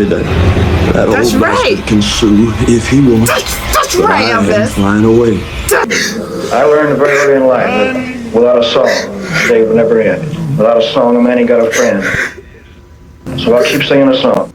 me that That's old right. bastard can sue if he wants. That's but right, I am Elvis. flying away. I learned very early in life that without a song, the day would never end. Without a song, a man ain't got a friend. So I'll keep singing a song.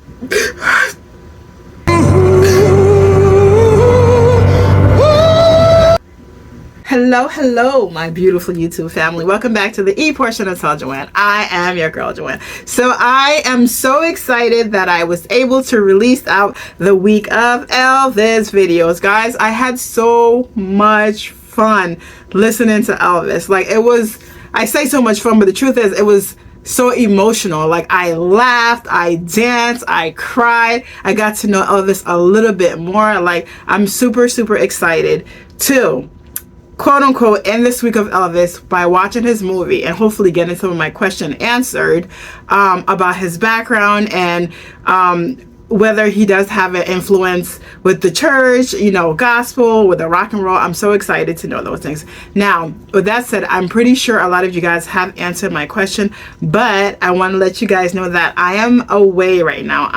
Hello, my beautiful YouTube family. Welcome back to the E portion of T.E.L.L. Joanne. I am your girl, Joanne. So I am so excited that I was able to release out the week of Elvis videos. Guys, I had so much fun listening to Elvis. Like, it was, I say so much fun, but the truth is, it was so emotional. Like, I laughed, I danced, I cried. I got to know Elvis a little bit more. Like, I'm super excited to quote unquote end this week of Elvis by watching his movie and hopefully getting some of my question answered about his background and whether he does have an influence with the church, you know, gospel, with the rock and roll. I'm so excited to know those things. Now, with that said, I'm pretty sure a lot of you guys have answered my question, but I want to let you guys know that I am away right now.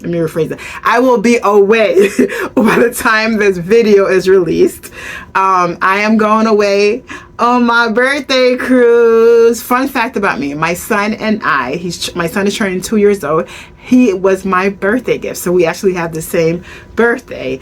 Let me rephrase it. I will be away by the time this video is released. I am going away on my birthday cruise. Fun fact about me, my son and I, my son is turning 2 years old. He was my birthday gift. So we actually have the same birthday.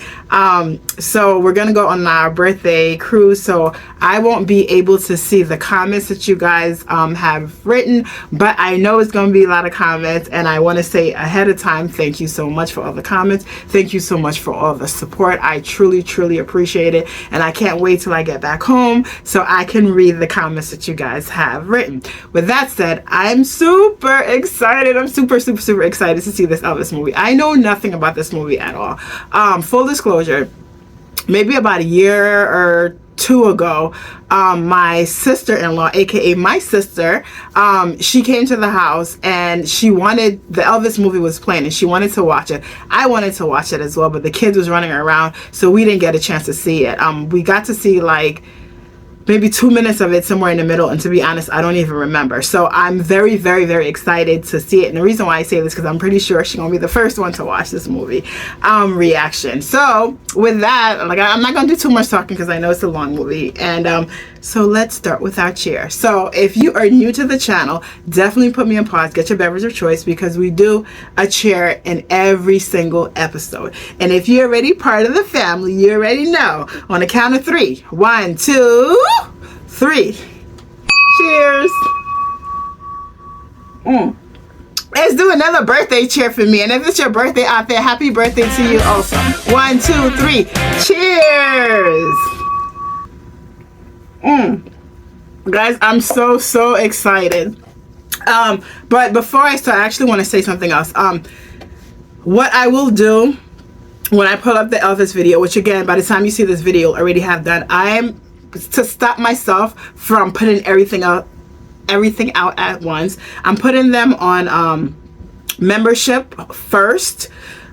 So we're going to go on our birthday cruise. So I won't be able to see the comments that you guys have written, but I know it's going to be a lot of comments, and I want to say ahead of time, thank you so much for all the comments. Thank you so much for all the support. I truly appreciate it, and I can't wait till I get back home so I can read the comments that you guys have written. With that said, I'm super excited. I'm super excited to see this Elvis movie. I know nothing about this movie at all. Full disclosure, maybe about a year or two ago, my sister-in-law, aka my sister, she came to the house and she wanted, the Elvis movie was playing and she wanted to watch it. I wanted to watch it as well, but the kids was running around, so we didn't get a chance to see it. We got to see like maybe 2 minutes of it somewhere in the middle, and to be honest, I don't even remember. So I'm very excited to see it, and the reason why I say this because I'm pretty sure she's gonna be the first one to watch this movie reaction. So with that, like, I'm not gonna do too much talking because I know it's a long movie, and so let's start with our cheer. So if you are new to the channel, definitely put me on pause, get your beverage of choice, because we do a cheer in every single episode. And if you're already part of the family, you already know. On the count of 3, 1, 2, 3. Cheers. Let's do another birthday cheer for me. And if it's your birthday out there, happy birthday to you also. 1, 2, 3. Cheers. Guys, I'm so excited. But before I start, I actually want to say something else. What I will do when I pull up the Elvis video, which again, by the time you see this video, I already have done, I am to stop myself from putting everything out at once. I'm putting them on membership first,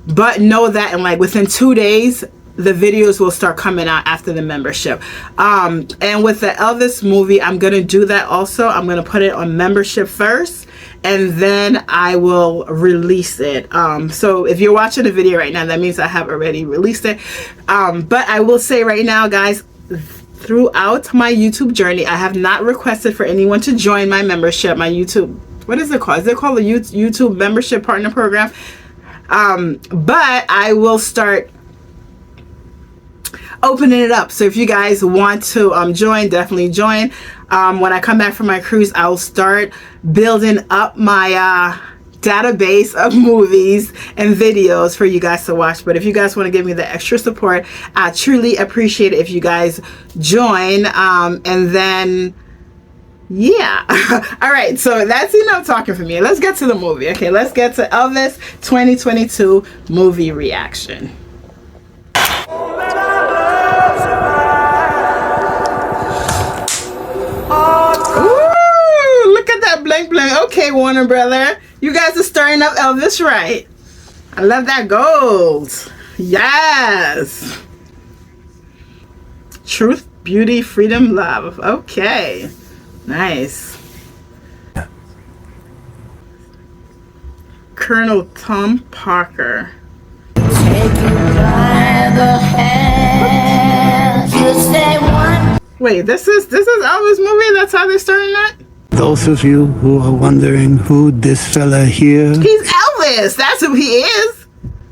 but know that in like within 2 days the videos will start coming out after the membership. And with the Elvis movie, I'm gonna do that also. I'm gonna put it on membership first, and then I will release it. So if you're watching the video right now, that means I have already released it. But I will say right now, guys, throughout my YouTube journey, I have not requested for anyone to join my membership, my YouTube, what is it called? Is it called the YouTube Membership Partner Program? But I will start opening it up. So if you guys want to join, definitely join. When I come back from my cruise, I'll start building up my database of movies and videos for you guys to watch. But if you guys want to give me the extra support, I truly appreciate it if you guys join. And then yeah. All right, so that's enough talking for me. Let's get to the movie. Okay, let's get to Elvis 2022 movie reaction. Ooh, look at that blank. Okay, Warner Brother, you guys are starting up Elvis right. I love that gold. Yes. Truth, beauty, freedom, love. Okay. Nice. Colonel Tom Parker. Wait, this is Elvis movie? That's how they're starting that? Those of you who are wondering who this fella here, He's Elvis. That's who he is.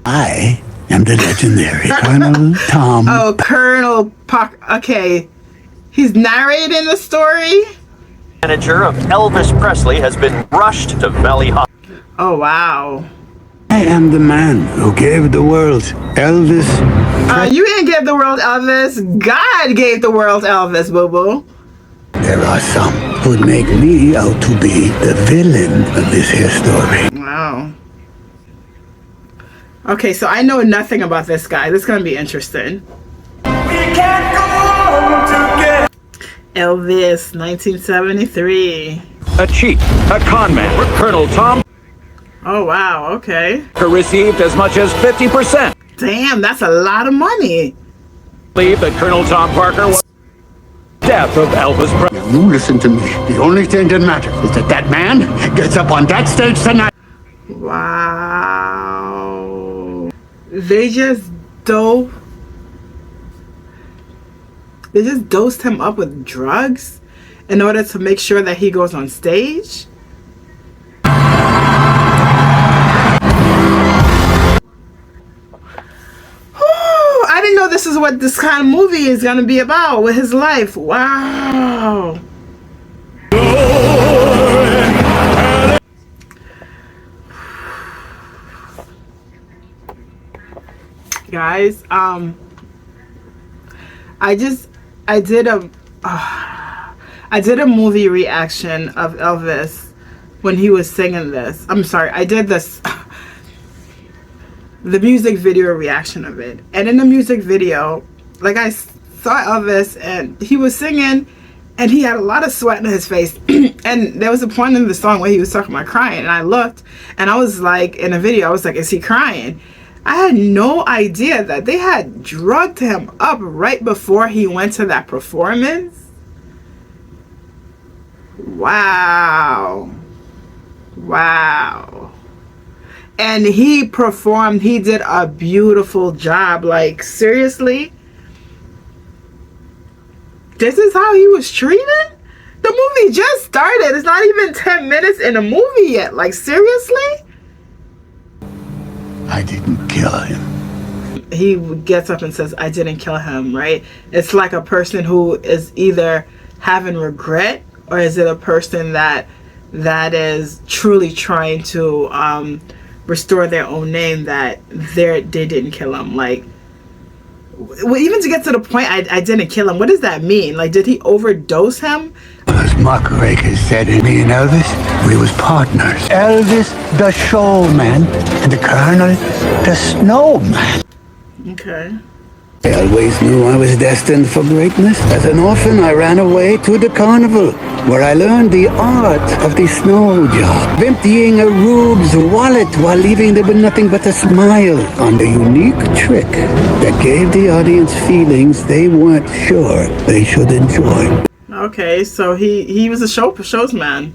I am the legendary Colonel Tom. Oh, Colonel Parker. Okay. He's narrating the story? Manager of Elvis Presley has been rushed to Valley Hospital. Oh, wow. I am the man who gave the world Elvis. You didn't give the world Elvis. God gave the world Elvis, boo-boo. There are some who'd make me out to be the villain of this here story. Wow. Okay, so I know nothing about this guy. This is going to be interesting. Elvis, 1973. A cheat, a con man, Colonel Tom Oh, wow, okay. received as much as 50%. Damn, that's a lot of money. Believe that Colonel Tom Parker was the death of Elvis Presley. Now, you listen to me. The only thing that matters is that that man gets up on that stage tonight. Wow. They just dosed him up with drugs in order to make sure that he goes on stage? I didn't know this is what this kind of movie is going to be about with his life. Wow. Guys, I did a movie reaction of Elvis when he was singing this. I'm sorry, I did this the music video reaction of it. And in the music video, like, I saw Elvis and he was singing and he had a lot of sweat on his face. And there was a point in the song where he was talking about crying, and I looked and I was like, in a video, I was like, is he crying? I had no idea that they had drugged him up right before he went to that performance. Wow. Wow. And he performed, he did a beautiful job. Like, seriously? This is how he was treated? The movie just started. It's not even 10 minutes in the movie yet. Like, seriously? I didn't kill him. He gets up and says, I didn't kill him, right? It's like a person who is either having regret, or is it a person that is truly trying to restore their own name, that they didn't kill him. Like, well, even to get to the point, I didn't kill him, what does that mean? Like, did he overdose him? As Muckraker said, me and Elvis, we was partners. Elvis, the showman, and the Colonel, the snowman. Okay. I always knew I was destined for greatness. As an orphan, I ran away to the carnival, where I learned the art of the snow job, emptying a rube's wallet while leaving them with nothing but a smile, on the unique trick that gave the audience feelings they weren't sure they should enjoy. Okay, so he was a showsman.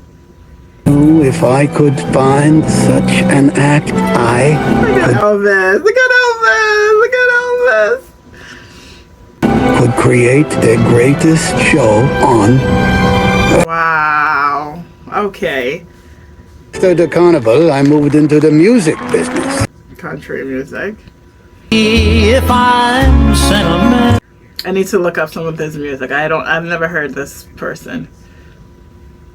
Oh, if I could find such an act, Look at Elvis. Look at Elvis. Look at Elvis. could create the greatest show on. Wow. Okay. After the carnival, I moved into the music business. Country music. If I'm sentimental. I need to look up some of his music. I've never heard this person.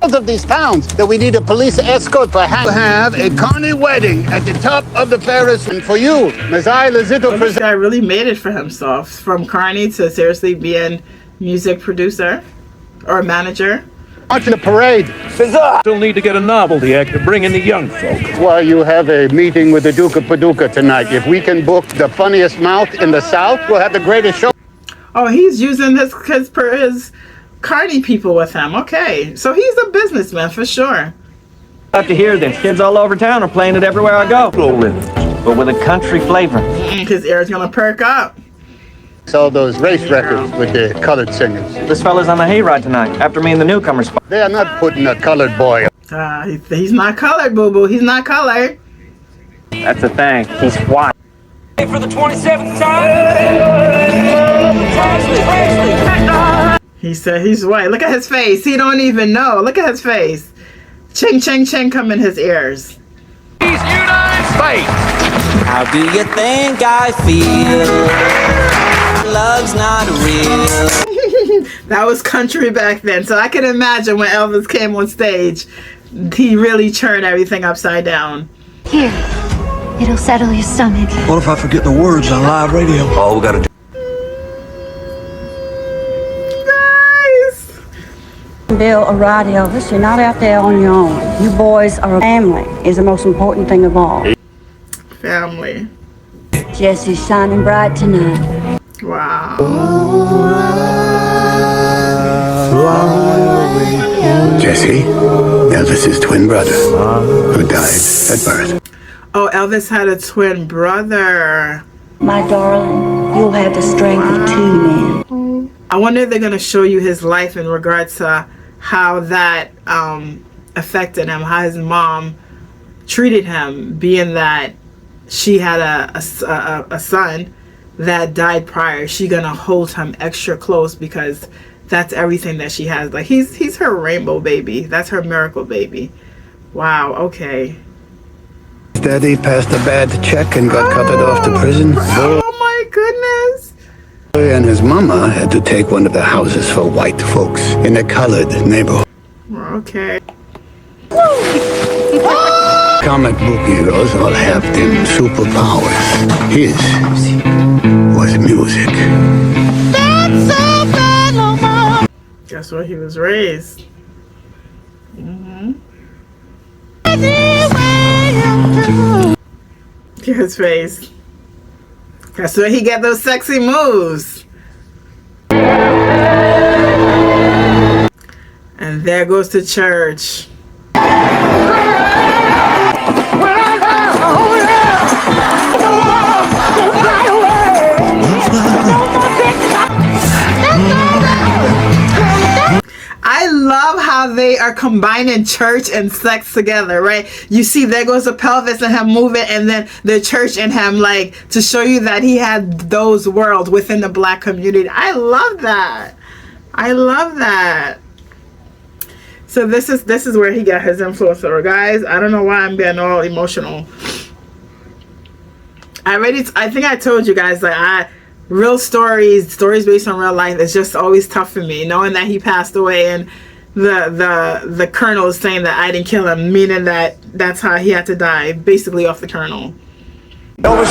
Of these towns that we need a police escort for have a carny wedding at the top of the Paris, and for you, Messiah Lazito. This guy really made it for himself, from carny to seriously being music producer or manager. Watching the parade. Still need to get a novelty act to bring in the young folk. Well, you have a meeting with the Duke of Paducah tonight. If we can book the funniest mouth in the South, we'll have the greatest show. Oh, he's using his carny people with hhim. Okay, so he's a businessman for sure. Love to hear this. Kids all over town are playing it everywhere I go. But with a country flavor. His ear's gonna perk up. All those race records with the colored singers. This fella's on the hayride tonight, after me and the newcomers spot. They are not putting a colored boy. He's not colored, boo-boo. He's not colored. That's the thing. He's white. For the 27th time. He said he's white. Look at his face. He don't even know. Look at his face. Ching, ching, ching come in his ears. He's United States. How do you think I feel? Love's not real. That was country back then. So I can imagine when Elvis came on stage, he really turned everything upside down. Here, it'll settle your stomach. What if I forget the words on live radio? All we gotta do. Nice. Bill, all right, Elvis, you're not out there on your own. You boys are a family, is the most important thing of all. Family. Jesse's shining bright tonight. Wow. Jesse, Elvis's twin brother, who died at birth. Oh, Elvis had a twin brother. My darling, you'll have the strength of two men. I wonder if they're going to show you his life in regards to how that affected him, how his mom treated him, being that she had a son that died prior. She gonna hold him extra close because that's everything that she has. Like he's her rainbow baby. That's her miracle baby. Wow. Okay. Daddy passed a bad check and got cutted off to prison. Oh my goodness. Boy and his mama had to take one of the houses for white folks in a colored neighborhood. Okay. Comic book heroes all have them superpowers. His was music. Guess where he was raised. Look at his face. That's where he got those sexy moves. And there goes to church. I love how they are combining church and sex together, right? You see, there goes the pelvis and him moving, and then the church and him, like, to show you that he had those worlds within the black community. I love that. I love that. So this is where he got his influence over, guys. I don't know why I'm getting all emotional. I think I told you guys that real stories based on real life, it's just always tough for me, knowing that he passed away and the colonel is saying that I didn't kill him, meaning that that's how he had to die, basically off the colonel. Elvis,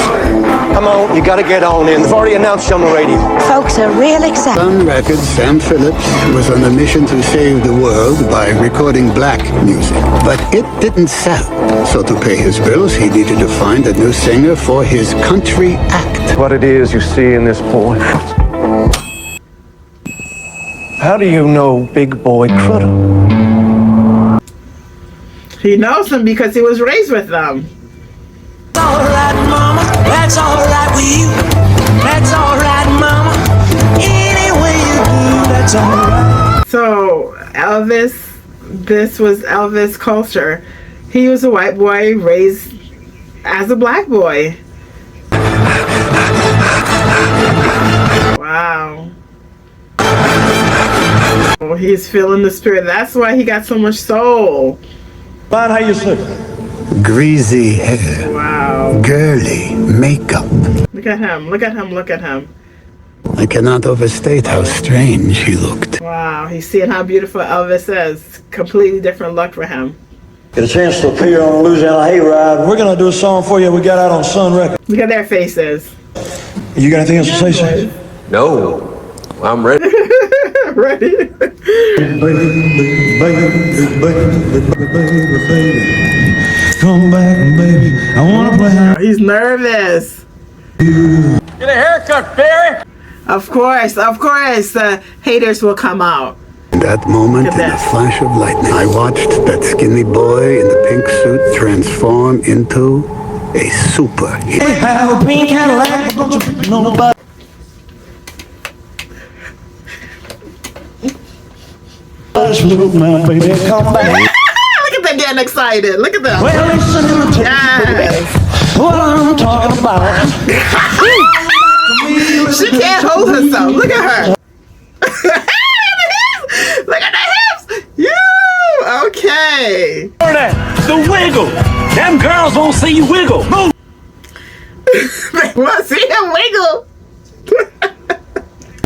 come on, you gotta get on in. They've already announced you on the radio. Folks are real excited. On record, Sam Phillips was on a mission to save the world by recording black music. But it didn't sell. So to pay his bills, he needed to find a new singer for his country act. What it is you see in this boy. How do you know Big Boy Critter? He knows them because he was raised with them. Alright, mama, that's alright with you. That's alright, mama. Any way you do, that's alright. So Elvis, this was Elvis culture. He was a white boy raised as a black boy. Wow. Oh, he's feeling the spirit. That's why he got so much soul. Find how you sleep. Greasy hair. Wow. Girly makeup. Look at him. Look at him. Look at him. I cannot overstate how strange he looked. Wow. He's seeing how beautiful Elvis is. Completely different look for him. Get a chance to appear on a Louisiana Hayride. We're gonna do a song for you we got out on Sun Records. Look at their faces. You got anything else to say, sir? No, I'm ready. Ready? Come back, baby. I wanna play. He's nervous. Get a haircut, Barry. Of course. The haters will come out. In that moment, Look in at a that. flash of lightning, I watched that skinny boy in the pink suit transform into a superhero. Have a pink Cadillac, don't you know nobody. Look now, baby, come back. Look at them getting excited. Look at them. Well, listen to me. Yes. what I'm talking about. She can't hold herself. Look at her. Look at the hips. You okay? The wiggle. Them girls won't see you wiggle. Move. They want to see him wiggle.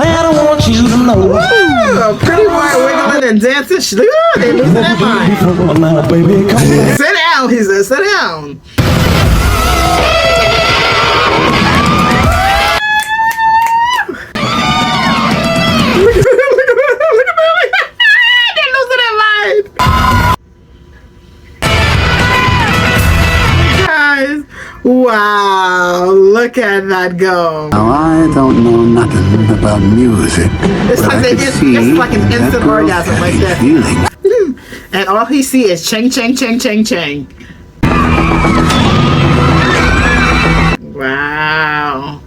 I don't want you to know. Ooh, a pretty boy wiggling and dancing. They losing their mind. Now, baby, come on. Sit down, he said. Sit down. Look at them. They're losing their mind. Guys, wow, look at that go. Now, I don't know nothing about music, It's but like, I can see it's like an that instant girl's orgasm right had there. feelings. And all he see is ching, ching, ching, ching, ching. Wow.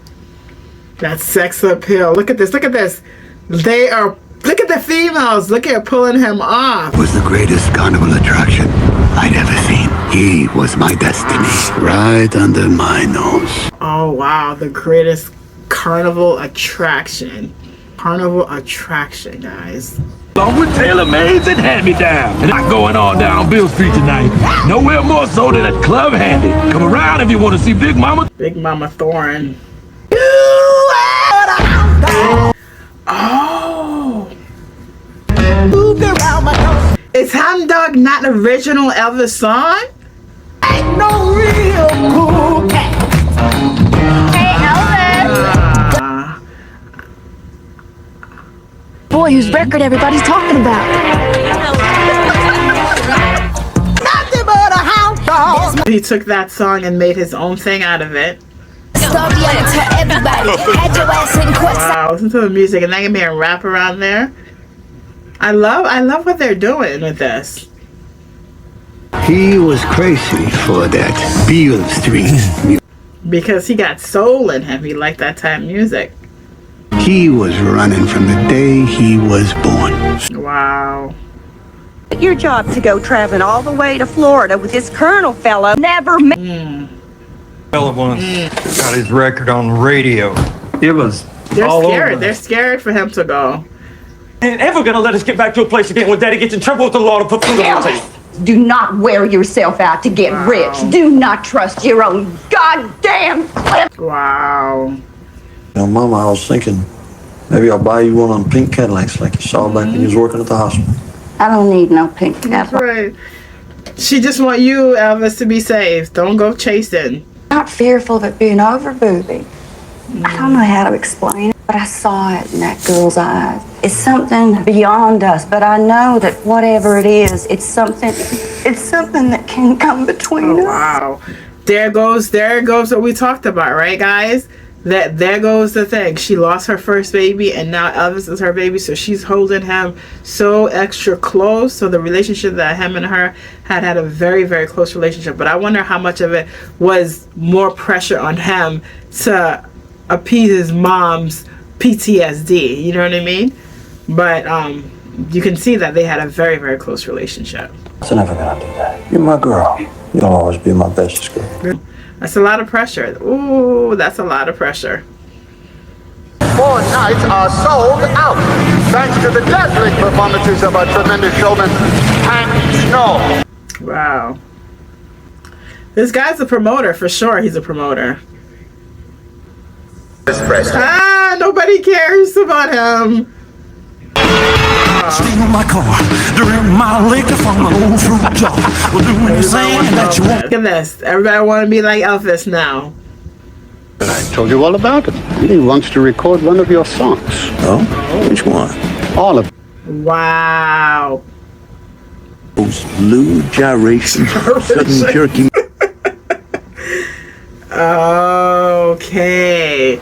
That's sex appeal. Look at this. Look at this. They are, look at the females. Look at pulling him off. Was the greatest carnival attraction I'd ever seen. He was my destiny, right under my nose. Oh, wow. The greatest carnival attraction. Carnival attraction, guys. Along with tailor-mades and hand-me-downs. And not going on down Bill Street tonight. Nowhere more so than at Club Handy. Come around if you want to see Big Mama. Big Mama Thorne. Oh. Is Hound Dog not an original Elvis song? Ain't no real cool cat. Hey, Elvis! Boy, whose record everybody's talking about. Nothing but a hound dog. He took that song and made his own thing out of it. Stop yelling to everybody. Had your ass in court. Wow, listen to the music and they can be a rap around there. I love what they're doing with this. He was crazy for that Beale Street music. Because he got soul in him. He liked that type of music. He was running from the day he was born. Wow. Your job to go traveling all the way to Florida with this Colonel fellow. Never Fella once got his record on the radio. It was They're all scared. over. They're scared for him to go. Ain't ever gonna let us get back to a place again where Daddy gets in trouble with the law to put food on the table. Do not wear yourself out to get rich. Do not trust your own goddamn clip. Wow. Now, Mama, I was thinking maybe I'll buy you one of them pink Cadillacs like you saw back when you was working at the hospital. I don't need no pink That's Cadillac. right. She just want you, Elvis, to be safe. Don't go chasing. Not fearful of it being over, booby. I don't know how to explain it, but I saw it in that girl's eyes. It's something beyond us, but I know that whatever it is, it's something that can come between us. Wow. There goes what we talked about, right, guys? That there goes the thing. She lost her first baby and now Elvis is her baby, so she's holding him so extra close. So the relationship that him and her had a very, very close relationship. But I wonder how much of it was more pressure on him to appease his mom's PTSD. You know what I mean? But you can see that they had a very, very close relationship. I'm never gonna do that. You're my girl. You'll always be my bestest girl. That's a lot of pressure. Ooh, that's a lot of pressure. 4 nights are sold out, thanks to the dazzling performances of our tremendous showman, Hank Snow. Wow. This guy's a promoter, for sure. He's a promoter. Nobody cares about him. Steal my car, drink my liquor from the old fruit jar. Well, do anything that you want. Look at this. Everybody want to be like Elvis now. I told you all about it. He wants to record one of your songs. Oh? Which one? All of Wow. Those blue gyrations, sudden jerky. Okay.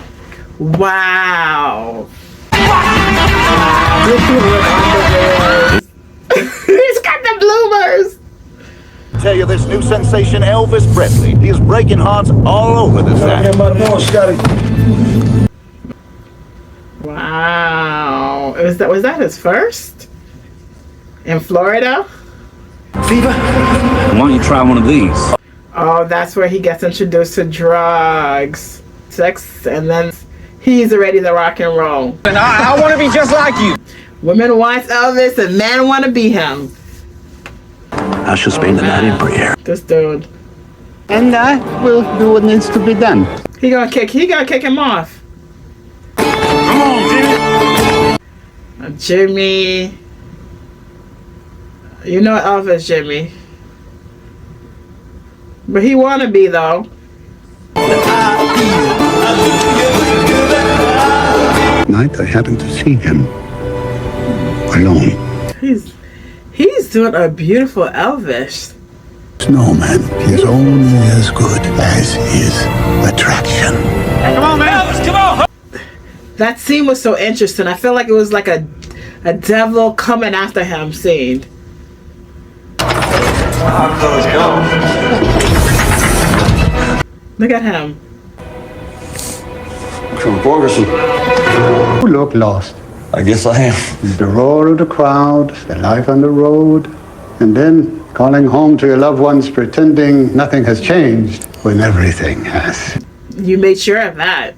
Wow. He's got the bloomers. Tell you this new sensation, Elvis Presley. He's breaking hearts all over the side. Wow. Was that his first? In Florida? Fever? Why don't you try one of these? Oh, that's where he gets introduced to drugs, sex, and then he's ready to rock and roll. And I want to be just like you. Women want Elvis and men want to be him. I shall spend the night in prayer. This dude. And I will do what needs to be done. He gonna kick him off. Come on, Jimmy. Jimmy. You know Elvis, Jimmy. But he wanna be though. Night I happened to see him alone. He's doing a beautiful Elvis. Snowman is only as good as his attraction. Hey, come on, man. Elvis, come on. That scene was so interesting. I feel like it was like a devil coming after him scene. Look at him. From Ferguson. You look lost. I guess I am. The roar of the crowd, the life on the road, and then calling home to your loved ones pretending nothing has changed when everything has. You made sure of that.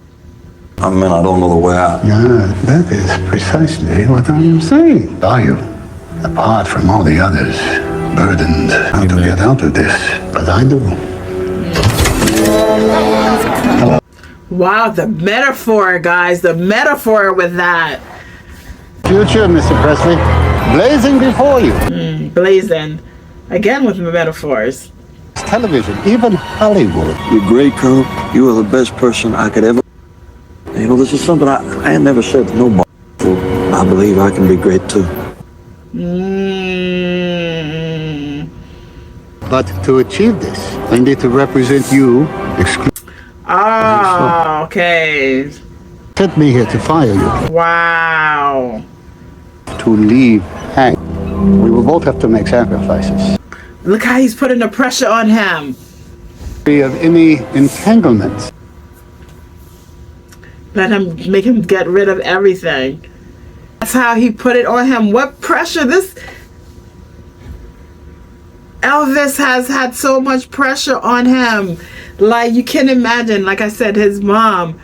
I mean, I don't know the way out. Yeah, that is precisely what I am saying. Are you, apart from all the others, burdened how to get out of this? But I do. Wow, the metaphor, guys. The metaphor with that. Future, Mr. Presley, blazing before you. Blazing. Again with metaphors. Television, even Hollywood. You're great, Colonel. You are the best person I could ever... You know, this is something I ain't never said to nobody before. I believe I can be great, too. But to achieve this, I need to represent you exclusively. Oh, okay. Sent me here to fire you. Wow. To leave Hank. We will both have to make sacrifices. Look how he's putting the pressure on him. Free of any entanglements. Make him get rid of everything. That's how he put it on him. What pressure this... Elvis has had so much pressure on him. Like, you can imagine, like I said, his mom...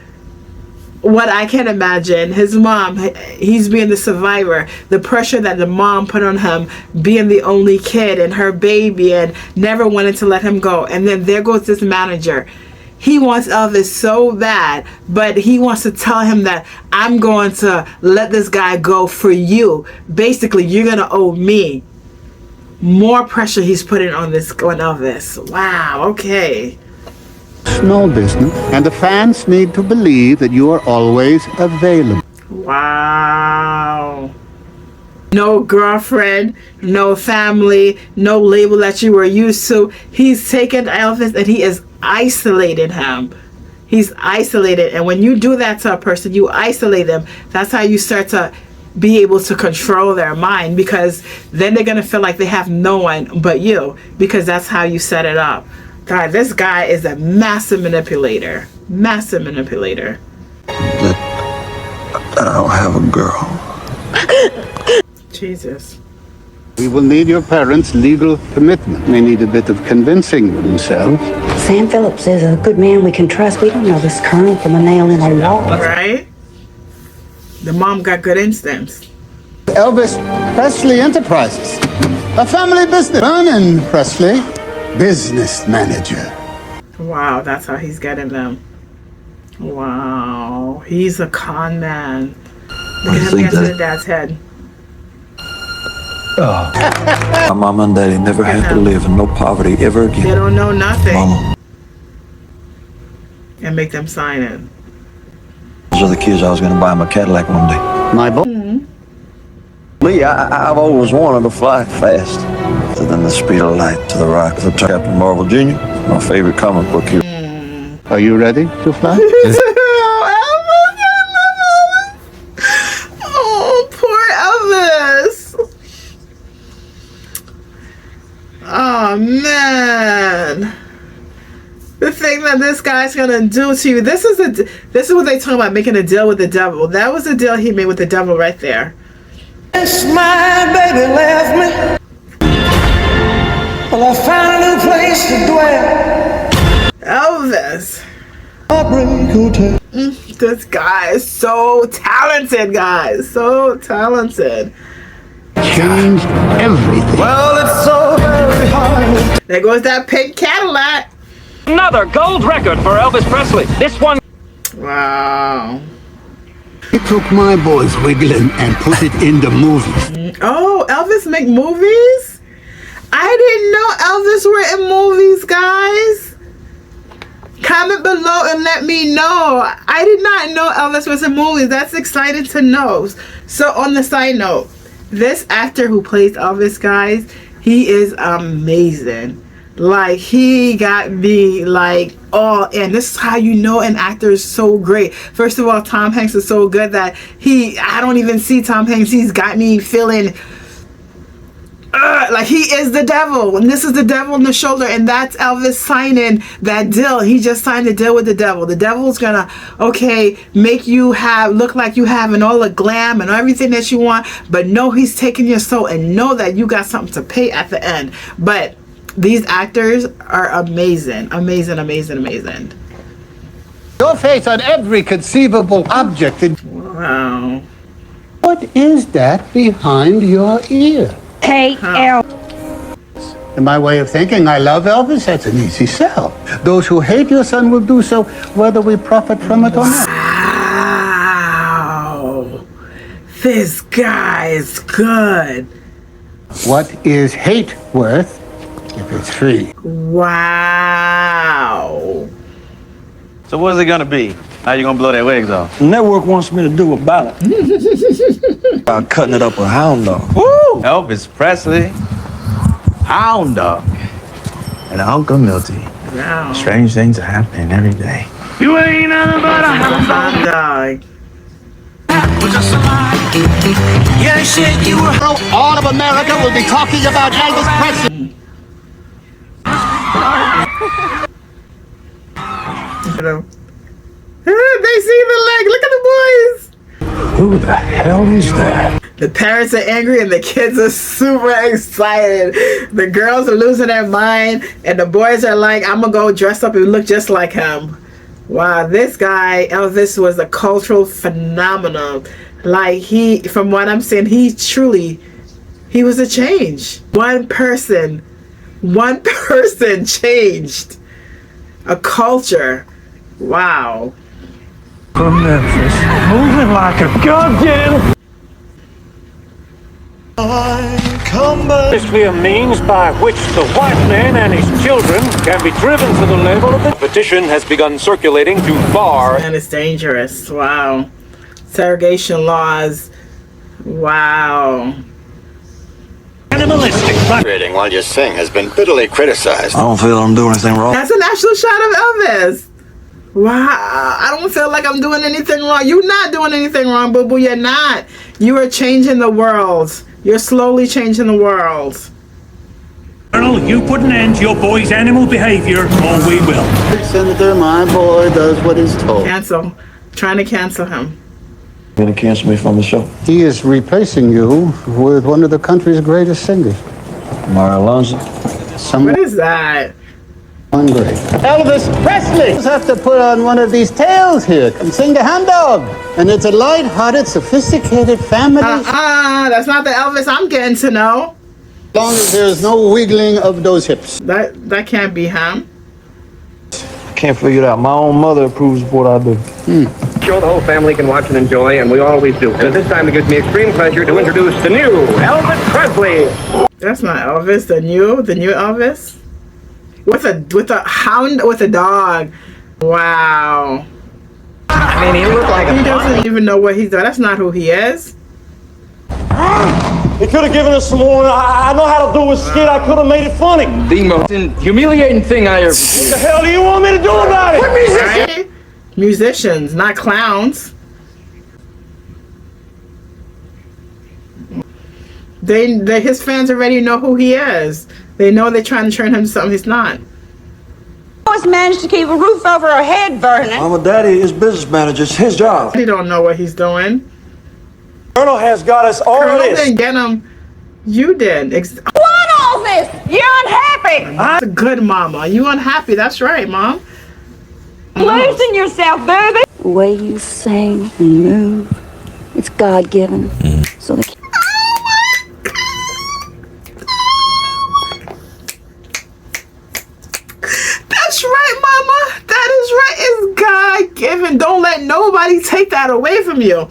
What I can imagine, his mom, he's being the survivor. The pressure that the mom put on him, being the only kid and her baby and never wanted to let him go. And then there goes this manager. He wants Elvis so bad, but he wants to tell him that I'm going to let this guy go for you. Basically, you're going to owe me. More pressure he's putting on Elvis. Wow, okay. No business. And the fans need to believe that you are always available. Wow. No girlfriend, no family, no label that you were used to. He's taken Elvis and he is isolated him. He's isolated. And when you do that to a person, you isolate them. That's how you start to be able to control their mind, because then they're going to feel like they have no one but you, because that's how you set it up. God, this guy is a massive manipulator. Massive manipulator. That I don't have a girl. Jesus. We will need your parents' legal commitment. They need a bit of convincing themselves. Sam Phillips is a good man we can trust. We don't know this colonel from a nail in a wall. Right? The mom got good instincts. Elvis Presley Enterprises, a family business. Vernon Presley, business manager. Wow, that's how he's getting them. Wow, he's a con man. Look at him get to the dad's head. My mom and daddy never had to live in no poverty ever again. They don't know nothing. Mama. And make them sign it. Those are the kids I was going to buy them a Cadillac one day. My boy. Lee, I've always wanted to fly fast. Other than the speed of light to the rock. The Captain Marvel Jr., my favorite comic book hero. Are you ready to fly? Oh, poor Elvis. Oh, man. The thing that this guy's gonna do to you. This is what they talk about, making a deal with the devil. That was the deal he made with the devil right there. Yes, my baby left me. Well, I found a new place to dwell. Elvis. This guy is so talented, guys. So talented. Changed everything. Well, it's so very hard. There goes that pink Cadillac. Another gold record for Elvis Presley. This one. Wow. He took my boys wiggling and put it in the movies. Oh, Elvis make movies? I didn't know Elvis were in movies, guys. Comment below and let me know. I did not know Elvis was in movies. That's exciting to know. So on the side note, this actor who plays Elvis, guys, he is amazing. Like, he got me like all in. This is how you know an actor is so great. First of all, Tom Hanks is so good that I don't even see Tom Hanks. He's got me feeling like he is the devil, and this is the devil in the shoulder, and that's Elvis signing that deal. He just signed the deal with the devil. The devil's gonna make you look like you having all the glam and everything that you want, but no, he's taking your soul, and know that you got something to pay at the end. But these actors are amazing. Your face on every conceivable object. Wow. What is that behind your ear? T.E.L.L. In my way of thinking, I love Elvis. That's an easy sell. Those who hate your son will do so whether we profit from it or not. Wow. This guy is good. What is hate worth if it's free? Wow. So what's it gonna be? How you gonna blow their wigs off? The network wants me to do a ballot. About cutting it up with hound dog. Woo! Elvis Presley, Hound Dog, and Uncle Milty. Wow. Strange things are happening every day. You ain't nothing but a hound dog. Yeah, shit, you were. All of America will be talking about Elvis Presley. They see the leg. Look at the boys. Who the hell is that? The parents are angry and the kids are super excited. The girls are losing their mind and the boys are like, I'm gonna go dress up and look just like him. Wow, this guy, Elvis, was a cultural phenomenon. Like, from what I'm saying, he was a change. One person changed a culture. Wow. From Memphis, moving like a goddamn. Basically a means by which the white man and his children can be driven to the level of the petition has begun circulating to bar. And it's dangerous. Wow. Segregation laws. Wow. Animalistic. Creating while you sing has been bitterly criticized. I don't feel I'm doing anything wrong. That's an actual shot of Elvis. Wow. I don't feel like I'm doing anything wrong. You're not doing anything wrong, boo boo. You're not. You are changing the world. You're slowly changing the world. Colonel, you put an end to your boy's animal behavior, or we will. Senator, my boy does what he's told. Cancel. Trying to cancel him. You're gonna cancel me from the show. He is replacing you with one of the country's greatest singers. Mara Alonso. What is that? Great. Elvis Presley! You have to put on one of these tails here and sing the hound dog. And it's a light-hearted, sophisticated family. That's not the Elvis I'm getting to know. As long as there's no wiggling of those hips. That can't be him. I can't figure it out. My own mother approves of what I do. Show the whole family can watch and enjoy, and we always do. And this time it gives me extreme pleasure to introduce the new Elvis Presley. That's not Elvis. The new Elvis. With a hound, with a dog. Wow. I mean, he looked like He doesn't even know what he's doing. That's not who he is. He could have given us some more. I know how to do a skit. I could have made it funny. the most humiliating thing I ever. What the hell do you want me to do about it? Right? Musicians, not clowns. His fans already know who he is. They know they're trying to turn him to something he's not. Always managed to keep a roof over her head, Vernon. Mama, Daddy is business manager. It's his job. He don't know what he's doing. Colonel has got us all Colonel this. didn't get him. You did. What all this? You're unhappy. That's a good mama. You unhappy? That's right, Mom. Losing yourself, baby. The way you sing and move, it's God-given. So the That's right, mama. That is right. It's God-given. Don't let nobody take that away from you.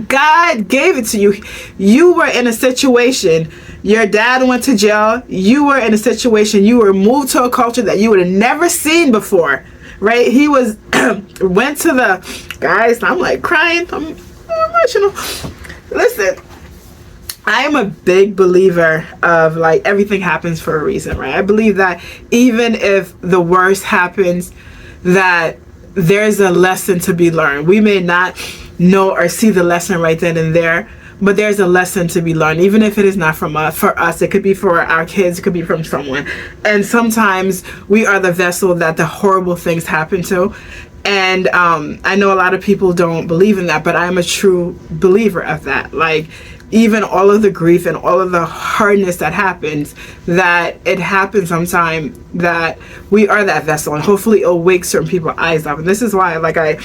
God gave it to you. You were in a situation. Your dad went to jail. You were in a situation. You were moved to a culture that you would have never seen before. Right? He was went to the guys. I'm like crying. I'm emotional. Listen, I am a big believer of like everything happens for a reason, right? I believe that even if the worst happens, that there's a lesson to be learned. We may not know or see the lesson right then and there, but there's a lesson to be learned, even if it is not from us. For us, it could be for our kids, it could be from someone. And sometimes we are the vessel that the horrible things happen to. And I know a lot of people don't believe in that, but I am a true believer of that. Like, even all of the grief and all of the hardness that happens, that it happens sometime, that we are that vessel, and hopefully it'll wake certain people's eyes up. And this is why, like,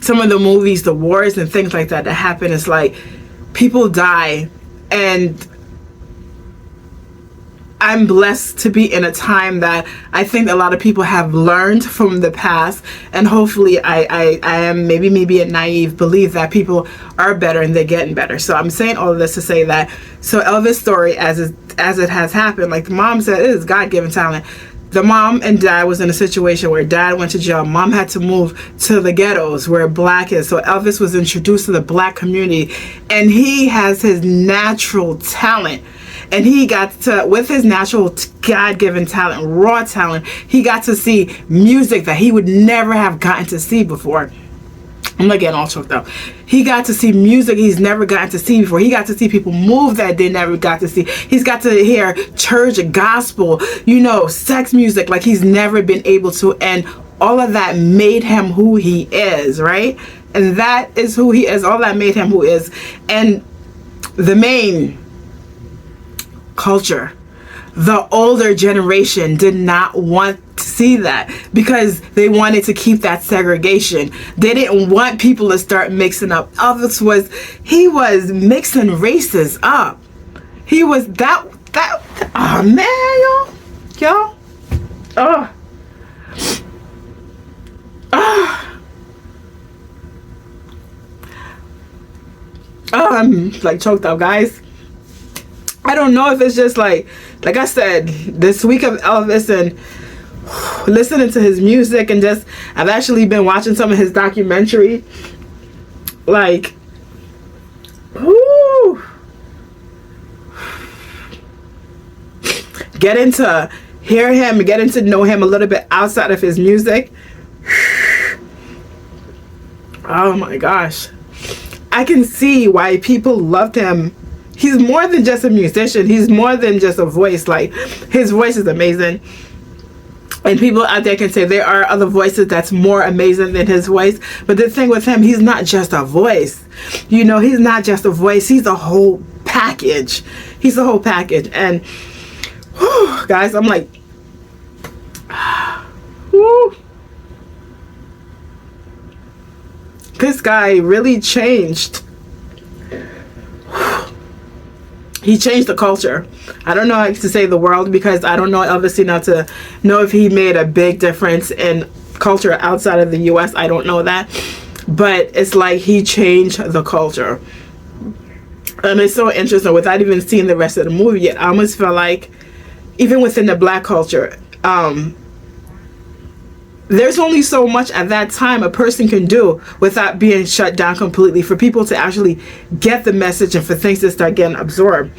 some of the movies, the wars and things like that happen, is like people die, and I'm blessed to be in a time that I think a lot of people have learned from the past, and hopefully I am maybe me being naive, believe that people are better and they're getting better. So I'm saying all of this to say that, so Elvis' story, as it has happened, like the mom said, it is God-given talent. The mom and dad was in a situation where dad went to jail. Mom had to move to the ghettos where black is. So Elvis was introduced to the black community, and he has his natural talent. And he got to, with his natural God-given talent, raw talent, he got to see music that he would never have gotten to see before. I'm not getting all choked up. He got to see music he's never gotten to see before. He got to see people move that they never got to see. He's got to hear church and gospel, sex music like he's never been able to. And all of that made him who he is, right? And that is who he is. All that made him who he is. And the main culture, the older generation did not want to see that, because they wanted to keep that segregation. They didn't want people to start mixing up. Elvis was mixing races up. He was that oh man, y'all I'm like choked up, guys. I don't know if it's just like I said, this week of Elvis and listening to his music, and just I've actually been watching some of his documentary. Like, whoo, getting to hear him, getting to know him a little bit outside of his music. Oh my gosh, I can see why people loved him. He's more than just a musician. He's more than just a voice. Like, his voice is amazing. And people out there can say there are other voices that's more amazing than his voice. But the thing with him, he's not just a voice. He's not just a voice. He's a whole package. He's a whole package. And, whew, guys, I'm like, whew. This guy really changed. He changed the culture. I don't know how to say the world, because I don't know Elvis enough to know if he made a big difference in culture outside of the US. I don't know that. But it's like he changed the culture. And it's so interesting, without even seeing the rest of the movie yet, I almost feel like even within the black culture, there's only so much at that time a person can do without being shut down completely, for people to actually get the message and for things to start getting absorbed.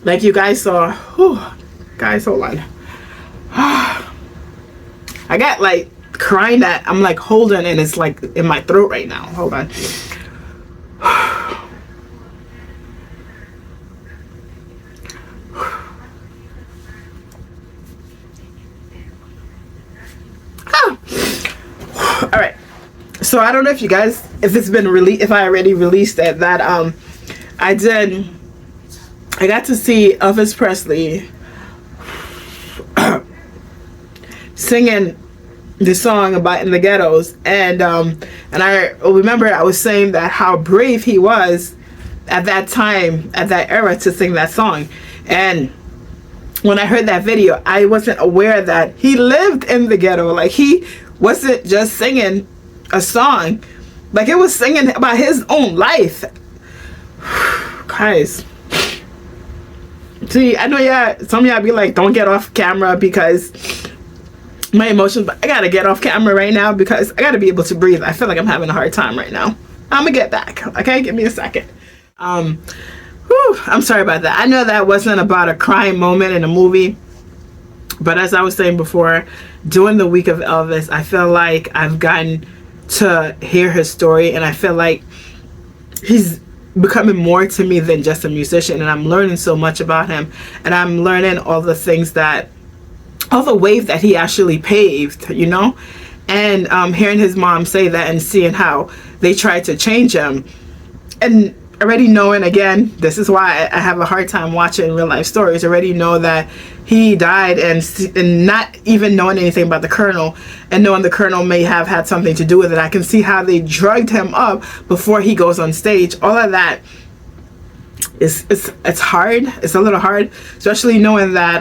Like you guys saw. Whew, guys, hold on. I got like crying that I'm like holding, and it's like in my throat right now. Hold on. All right, so I don't know if you guys, if it's been released, if I already released it, that I got to see Elvis Presley singing this song about in the ghettos, and I remember I was saying that how brave he was at that time, at that era, to sing that song. And when I heard that video, I wasn't aware that he lived in the ghetto. Like, he wasn't just singing a song, like, it was singing about his own life. Guys, see, I know some of y'all be like, don't get off camera because my emotions, but I gotta get off camera right now because I gotta be able to breathe. I feel like I'm having a hard time right now. I'm gonna get back, okay? Give me a second. I'm sorry about that. I know that wasn't about a crying moment in a movie, but as I was saying before, during the week of Elvis, I feel like I've gotten to hear his story, and I feel like he's becoming more to me than just a musician, and I'm learning so much about him, and I'm learning all the things that, all the wave that he actually paved, you know. And hearing his mom say that and seeing how they tried to change him, and already knowing, again, this is why I have a hard time watching real life stories, already know that he died, and not even knowing anything about the Colonel, and knowing the Colonel may have had something to do with it. I can see how they drugged him up before he goes on stage. All of that is, it's hard. It's a little hard, especially knowing that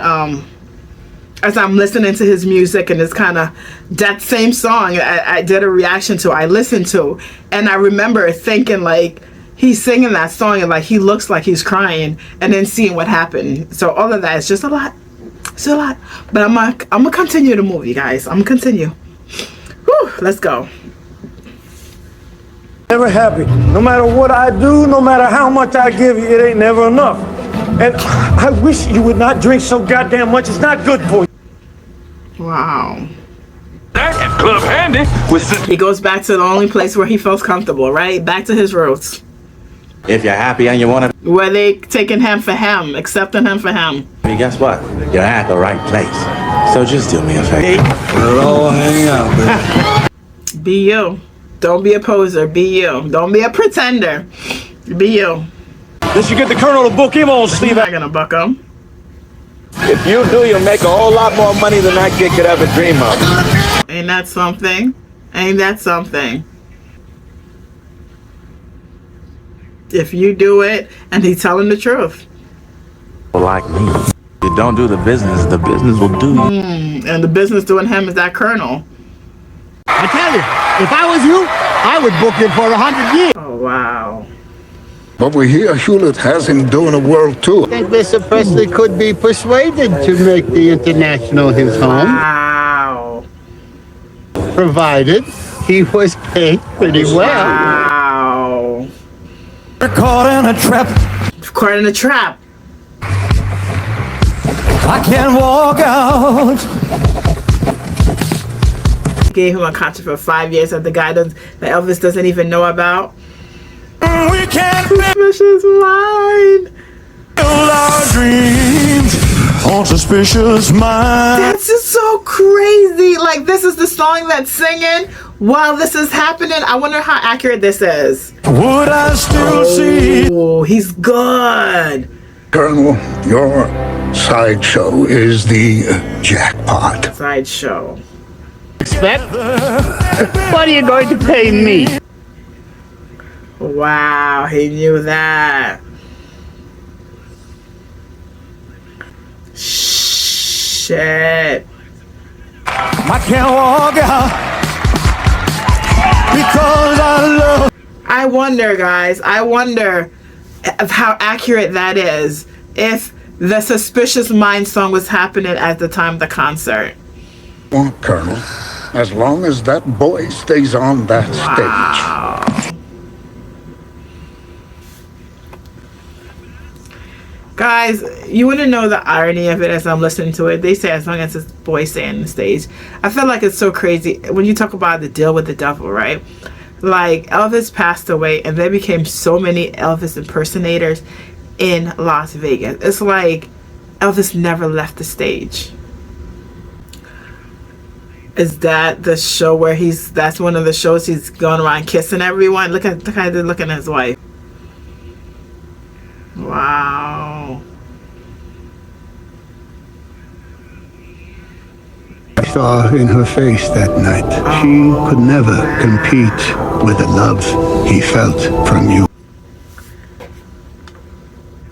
as I'm listening to his music, and it's kind of that same song I did a reaction to, I listened to, and I remember thinking, like, he's singing that song and like he looks like he's crying, and then seeing what happened. So all of that is just a lot. It's a lot. But I'm gonna continue the movie, guys. I'm gonna continue. Whew, let's go. Never happy. No matter what I do, no matter how much I give you, it ain't never enough. And I wish you would not drink so goddamn much. It's not good for you. Wow. That Club Handy was. He goes back to the only place where he feels comfortable, right? Back to his roots. If you're happy and you want to, where they taking him for him, accepting him for him. Guess what? You're at the right place. So just do me a favor. We'll all hang out, baby. Be you. Don't be a poser. Be you. Don't be a pretender. Be you. Unless you get the Colonel to book him on, Steve. I'm not gonna book him. If you do, you'll make a whole lot more money than that kid could ever dream of. Ain't that something? Ain't that something? If you do it, and he's telling the truth. Like me, you don't do the business will do you. And the business doing him is that Colonel. I tell you, if I was you, I would book him for 100 years. Oh, wow. But we hear Hewlett has him doing a world tour. I think Mr. Presley could be persuaded to make the International his home. Wow. Provided he was paid pretty well. Wow. Caught in a trap. Caught in a trap. I can't walk out. Gave him a contract for 5 years that the guy that Elvis doesn't even know about. We can't suspicious mind. build our dreams on suspicious minds. That's just so crazy. Like, this is the song that's singing while this is happening. I wonder how accurate this is. Would I still see? Oh, he's good. Colonel, your sideshow is the jackpot. Sideshow. Expect? What are you going to pay me? Wow, he knew that. Shit. I can't walk out because I love. I wonder, guys, I wonder of how accurate that is. If the Suspicious Mind song was happening at the time of the concert. Well, Colonel, as long as that boy stays on that stage. Guys, you want to know the irony of it as I'm listening to it. They say as long as this boy stay on the stage. I feel like it's so crazy when you talk about the deal with the devil, right? Like, Elvis passed away and there became so many Elvis impersonators in Las Vegas. It's like Elvis never left the stage. Is that the show where that's one of the shows he's going around kissing everyone? Look at how they're looking at his wife. Wow. saw in her face that night. She could never compete with the love he felt from you.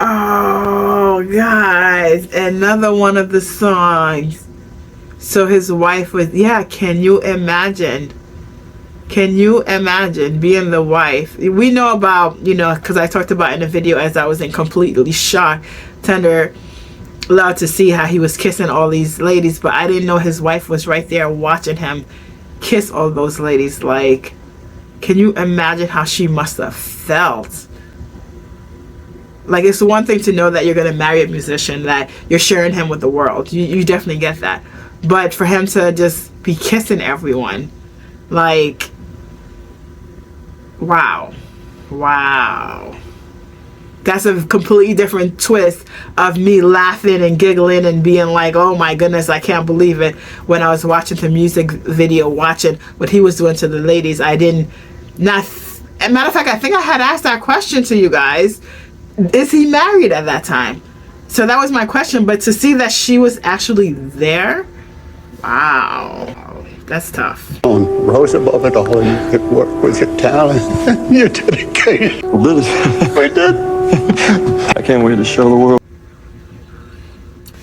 Oh, guys, another one of the songs. So his wife was, yeah, can you imagine? Can you imagine being the wife? We know about, you know, because I talked about in the video as I was in completely shock, tender love to see how he was kissing all these ladies, but I didn't know his wife was right there watching him kiss all those ladies. Like, can you imagine how she must have felt? Like, it's one thing to know that you're going to marry a musician, that you're sharing him with the world. You definitely get that. But for him to just be kissing everyone, like, wow. Wow. That's a completely different twist of me laughing and giggling and being like, oh my goodness, I can't believe it. When I was watching the music video, watching what he was doing to the ladies, I didn't, not, as a matter of fact, I think I had asked that question to you guys. Is he married at that time? So that was my question. But to see that she was actually there, wow, that's tough. Rose above it all, you could work with your talent and your dedication. We did it. We did. I can't wait to show the world.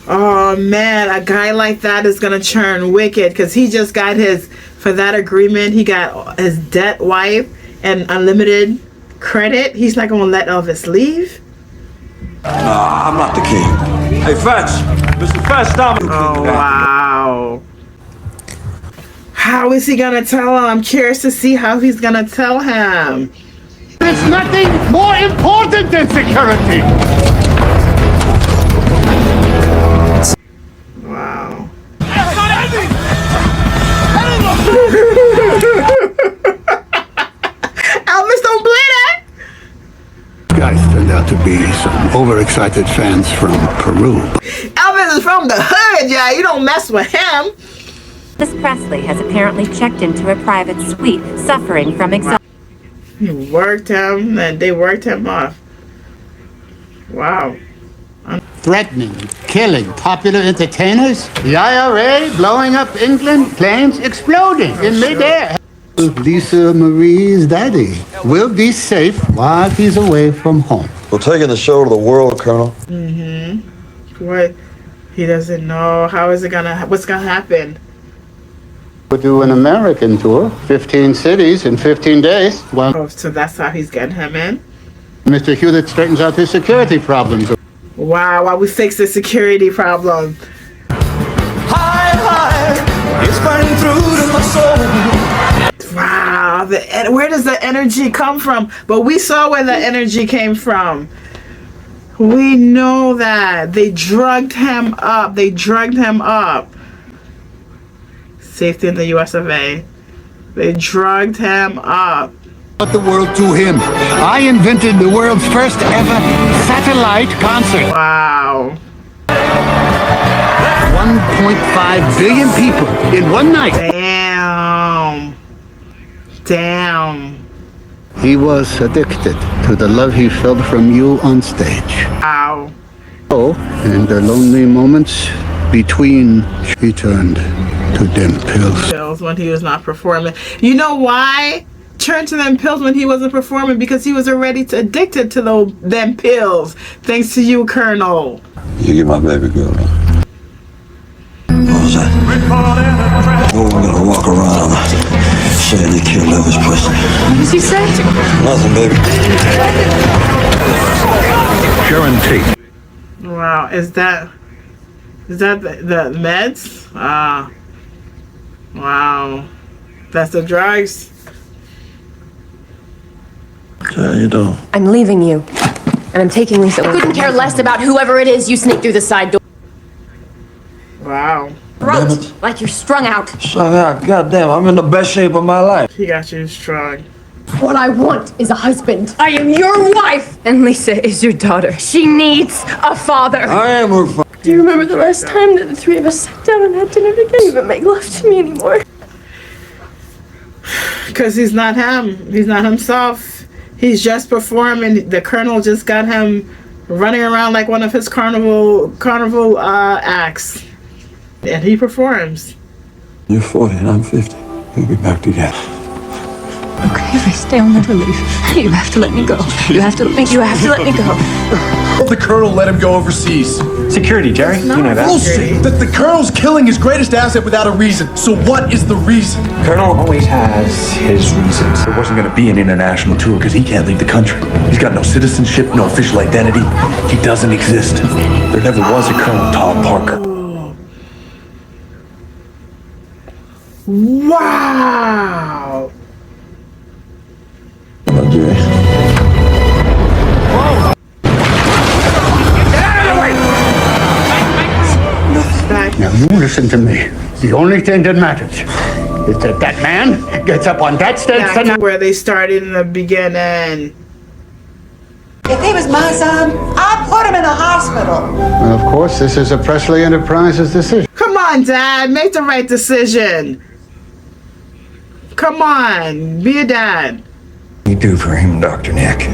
Oh man, a guy like that is gonna turn wicked, because he just got his, for that agreement, he got his debt wiped and unlimited credit. He's not gonna let Elvis leave. Nah, I'm not the king. Hey, Fetch. Mr. Fetch, oh, wow. How is he gonna tell him? I'm curious to see how he's gonna tell him. There's nothing more important than security. Wow. Elvis, don't play that. Guys turned out to be some overexcited fans from Peru. Elvis is from the hood, yeah. You don't mess with him. Miss Presley has apparently checked into a private suite, suffering from exhaustion. He worked him, and they worked him off. Wow. Threatening, killing popular entertainers, the IRA blowing up England, planes exploding in midair. Lisa Marie's daddy will be safe while he's away from home. We're taking the show to the world, Colonel. Mm-hmm. What? He doesn't know. How is it gonna, what's gonna happen? We'll do an American tour, 15 cities in 15 days. Well, Oh, so that's how he's getting him in? Mr. Hewlett straightens out his security problems. Wow, while we fix the security problem. It's burning through to my soul. Wow, where does the energy come from? But we saw where the energy came from. We know that. They drugged him up. They drugged him up. Safety in the US of A. They drugged him up. Brought the world to him. I invented the world's first ever satellite concert. Wow. 1.5 billion people in one night. Damn. Damn. He was addicted to the love he felt from you on stage. Wow. Oh, in the lonely moments between, he turned to them pills. Pills when he was not performing. You know why? Turned to them pills when he wasn't performing, because he was already addicted to them pills. Thanks to you, Colonel. You get my baby girl. What was that? Oh, we're gonna walk around saying they killed Elvis Presley. What did you say? Nothing, baby. Sharon Tate. Wow, is that the meds? Ah. Wow. That's the drugs? You don't. I'm leaving you. And I'm taking Lisa. I couldn't care less about whoever it is you sneak through the side door. Wow. Throat, like you're strung out. Goddamn, I'm in the best shape of my life. He got you strong. What I want is a husband. I am your wife. And Lisa is your daughter. She needs a father. I am her father. Do you remember the last time that the three of us sat down and had dinner together? You even make love to me anymore. Because he's not him. He's not himself. He's just performing. The Colonel just got him running around like one of his carnival acts. And he performs. You're 40 and I'm 50. We'll be back together. Okay, if I stay, I'll never leave. You have to let me go. You have to let me go. The colonel let him go overseas. Security, Jerry. You know that. Bullshit. The colonel's killing his greatest asset without a reason. So what is the reason? Colonel always has his reasons. There wasn't going to be an international tour because he can't leave the country. He's got no citizenship, no official identity. He doesn't exist. There never was a Colonel Todd Parker. Wow. Hello, Jerry. Now you listen to me. The only thing that matters is that that man gets up on that stage Back tonight. to where they started in the beginning. If he was my son, I'd put him in a hospital. And of course, this is a Presley Enterprises decision. Come on, Dad. Make the right decision. Come on. Be a dad. You do for him, Dr. Nick.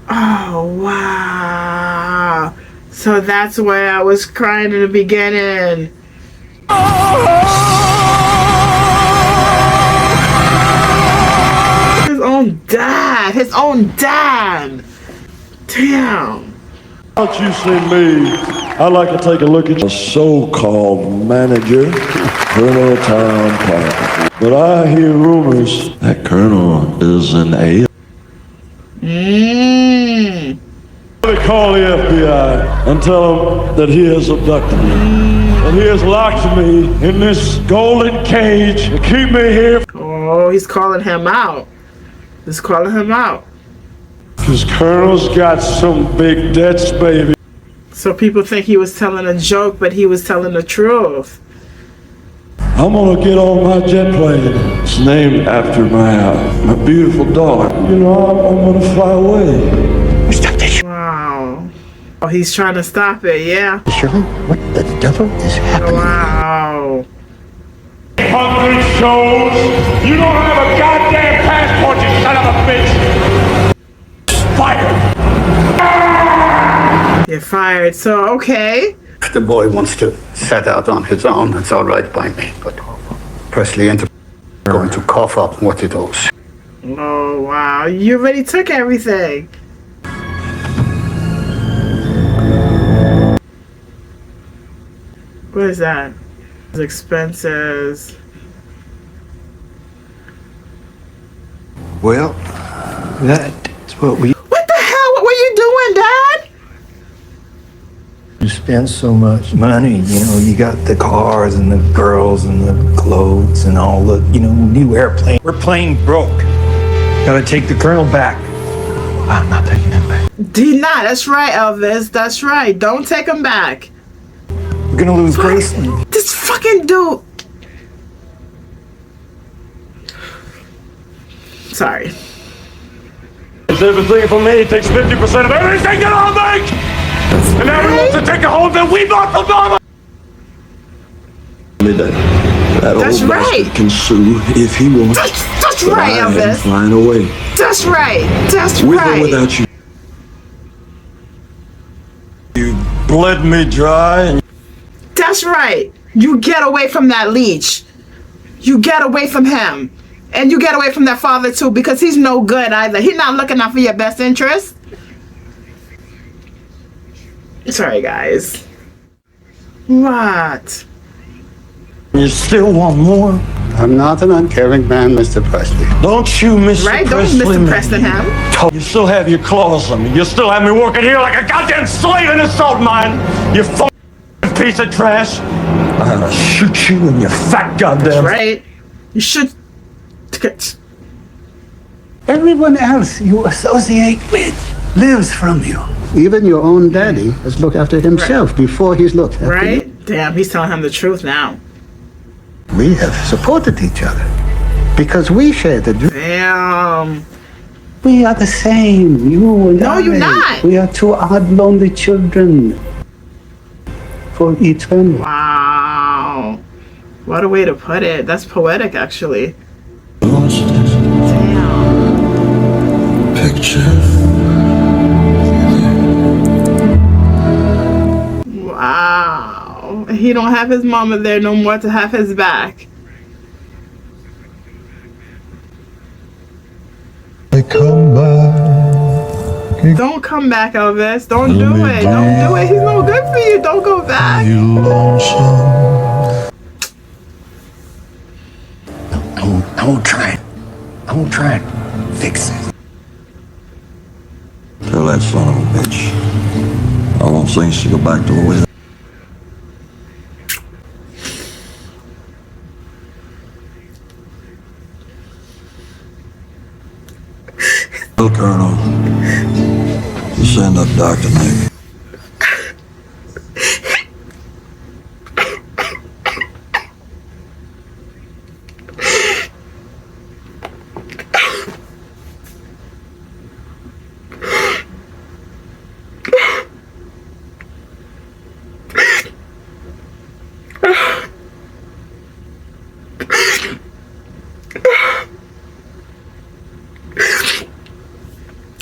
Oh, wow. So that's why I was crying in the beginning. His own dad. His own dad. Damn. Don't you see me? I'd like to take a look at your so-called manager, Colonel Tom Parker. But I hear rumors that Colonel is an A. They call the FBI and tell them that he has abducted me. And he has locked me in this golden cage to keep me here. Oh, he's calling him out. He's calling him out. Because Colonel's got some big debts, baby. So people think he was telling a joke, but he was telling the truth. I'm gonna get on my jet plane. It's named after my beautiful daughter. You know, I'm gonna fly away. Wow. Oh, he's trying to stop it, yeah. Shirley, what the devil is happening? Wow. 100 shows. You don't have a goddamn passport, you son of a bitch. Fired. You're fired. So, okay. If the boy wants to set out on his own, that's all right by me. But Presley Enterprises is going to cough up what it owes. Oh, wow. You already took everything. What is that? His expenses. Well, that's what we What the hell? What were you doing, Dad? You spend so much money, you know, you got the cars and the girls and the clothes and all the, you know, new airplane. We're playing broke. Gotta take the Colonel back. I'm not taking him back. D not. That's right, Elvis. That's right. Don't take him back. We're gonna lose Grayson. This fucking dude. Sorry. It's everything for me. It takes 50% of everything that I'll make. And now he wants to take a home that we bought from Mama. That That's old right. bastard can sue if he wants. That's But right, I am Elvis. flying away. That's right. That's With right. or without you. You bled me dry and That's right. You get away from that leech. You get away from him. And you get away from that father too, because he's no good either. He's not looking out for your best interest. Sorry, guys. What? you still want more. I'm not an uncaring man, Mr. Presley. Don't you, Mr. Right? Don't Presley? Mr. Preston him. You still have your claws on me. You still have me working here like a goddamn slave in a salt mine. You fucking piece of trash. I'm gonna shoot you in your fat goddamn. That's right. You should. Everyone else you associate with lives from you. Even your own daddy has looked after himself before he's looked after you. Right? Damn, he's telling him the truth now. We have supported each other because we share the dream. Damn. We are the same. You and No, I. you're not. We are two odd, lonely children for eternity. Wow. What a way to put it. That's poetic, actually. Wow. now, and he don't have his mama there no more to have his back. Come back. Don't come back, Elvis. Don't do it. Don't do it. He's no good for you. Don't go back. Don't try. Don't try and fix it. Tell that son of a bitch I want things to go back to the way. Well, Colonel, send up Dr. Nick.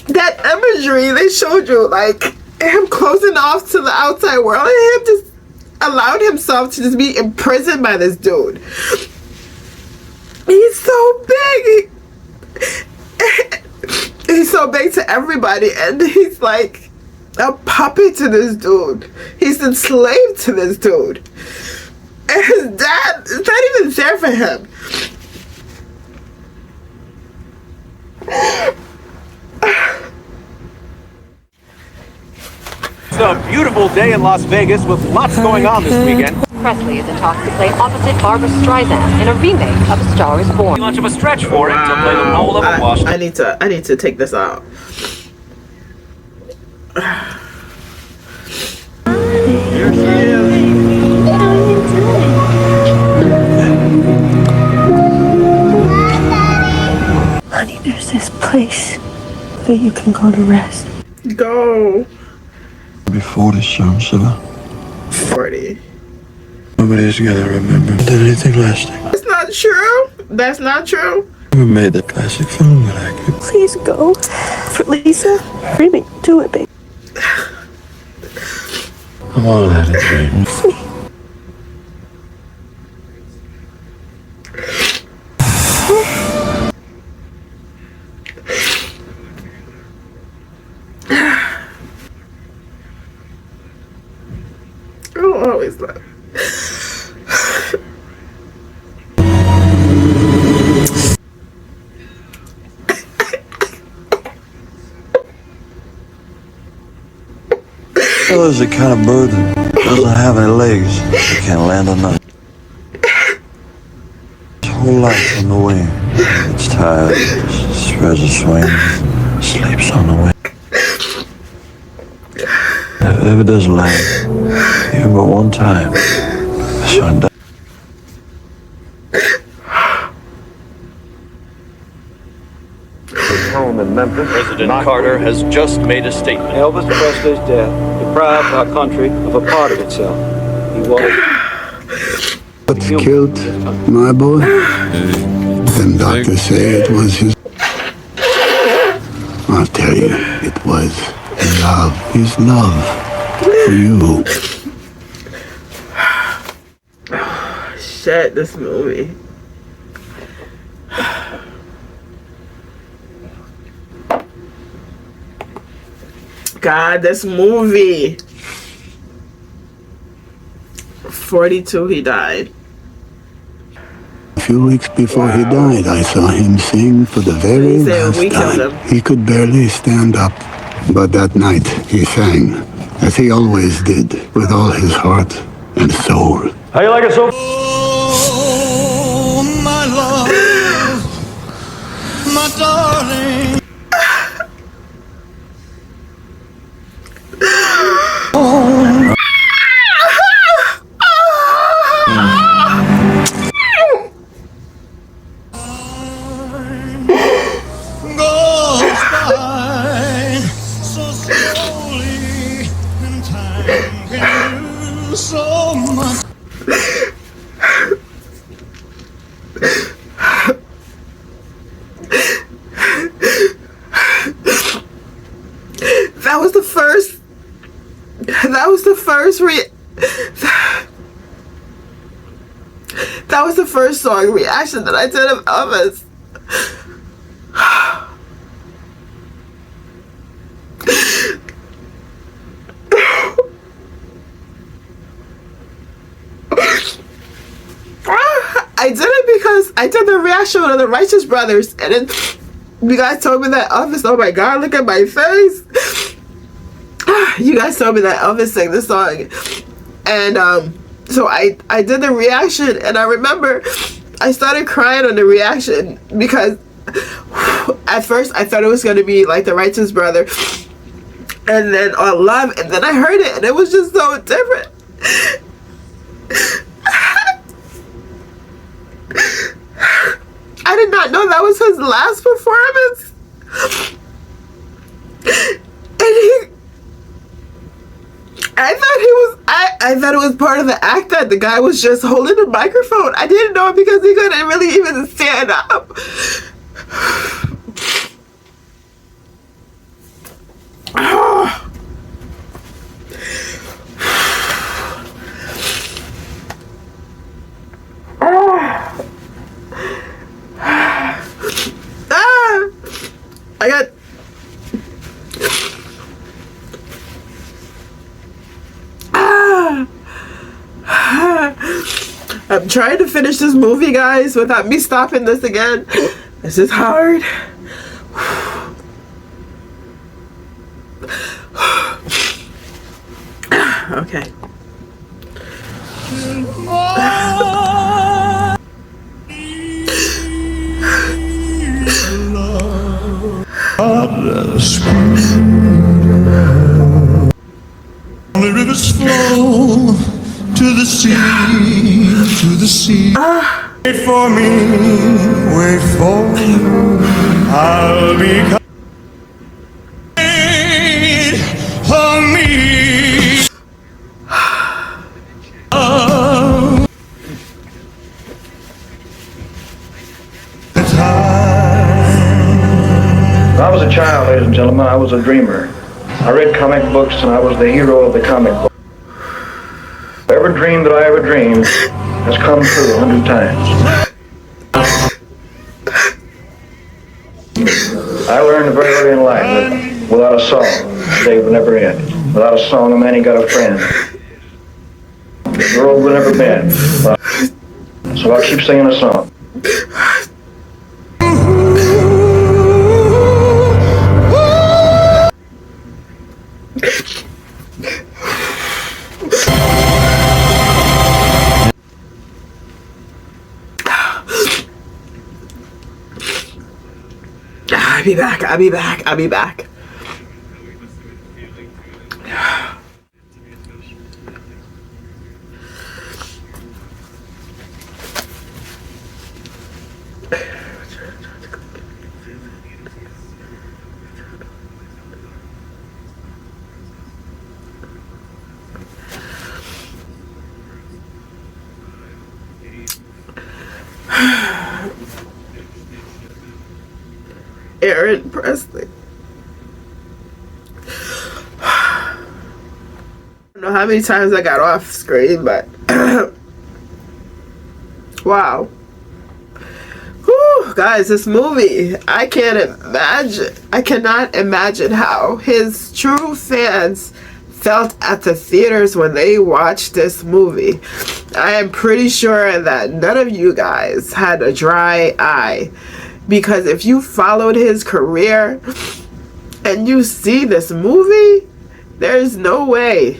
That imagery they showed you, like him closing off to the outside world, and him just allowed himself to just be imprisoned by this dude. He's so big. He's so big to everybody, and he's like a puppet to this dude. He's enslaved to this dude. And his dad is not even there for him. It's a beautiful day in Las Vegas with lots going on this weekend. Presley is in talks to play opposite Barbara Streisand in a remake of A Star Is Born. Much of a stretch for him to play the role of a washed. I need to take this out. Here she is. Honey, there's this place that you can go to rest. Go. Be 40 soon, Silla. 40. Nobody's gonna remember anything lasting. That's not true. That's not true. We made the classic film that I could. Please go. For Lisa. Really, do it, baby. Come on, let it dream. I'll always love. Well, is the kind of bird that doesn't have any legs. It can't land on nothing. Its whole life on the wing. It's tired, spreads its wings, sleeps on the wing. If it doesn't land, even but one time, it's gonna die. Home in Memphis. President Carter has just made a statement. Elvis Presley's death deprived our country of a part of itself. He was. What's killed my boy? Them doctors say it was his. I'll tell you, it was his love for you. Shit, this movie. God, this movie. 42, he died. A few weeks before he died, I saw him sing for the very last time. He could barely stand up, but that night he sang, as he always did, with all his heart and soul. How you like it so? Oh, my love, my darling. That was the first song reaction that I did of Elvis. I did it because I did the reaction of the Righteous Brothers, and then you guys told me that Elvis, oh my God, look at my face. You guys told me that Elvis sang this song, and so I did the reaction, and I remember I started crying on the reaction because at first I thought it was going to be like the Righteous Brother, and then on Love, and then I heard it, and it was just so different. I did not know that was his last performance. And I thought it was part of the act that the guy was just holding the microphone. I didn't know it because he couldn't really even stand up. I got I'm trying to finish this movie, guys, without me stopping this again. This is hard. Okay. The rivers flow to the sea, to the sea. Wait for me, wait for me. I'll be wait for me. When I was a child, ladies and gentlemen, I was a dreamer. I read comic books and I was the hero of the comic book. Every dream that I ever dreamed has come true 100 times. I learned very early in life that without a song, the day would never end. Without a song, a man ain't got a friend. The world will never bend. So I'll keep singing a song. I'll be back. I'll be back. I'll be back. Aaron Presley. I don't know how many times I got off screen, but wow. Whew, guys, this movie, I cannot imagine how his true fans felt at the theaters when they watched this movie. I am pretty sure that none of you guys had a dry eye. Because if you followed his career and you see this movie, there's no way.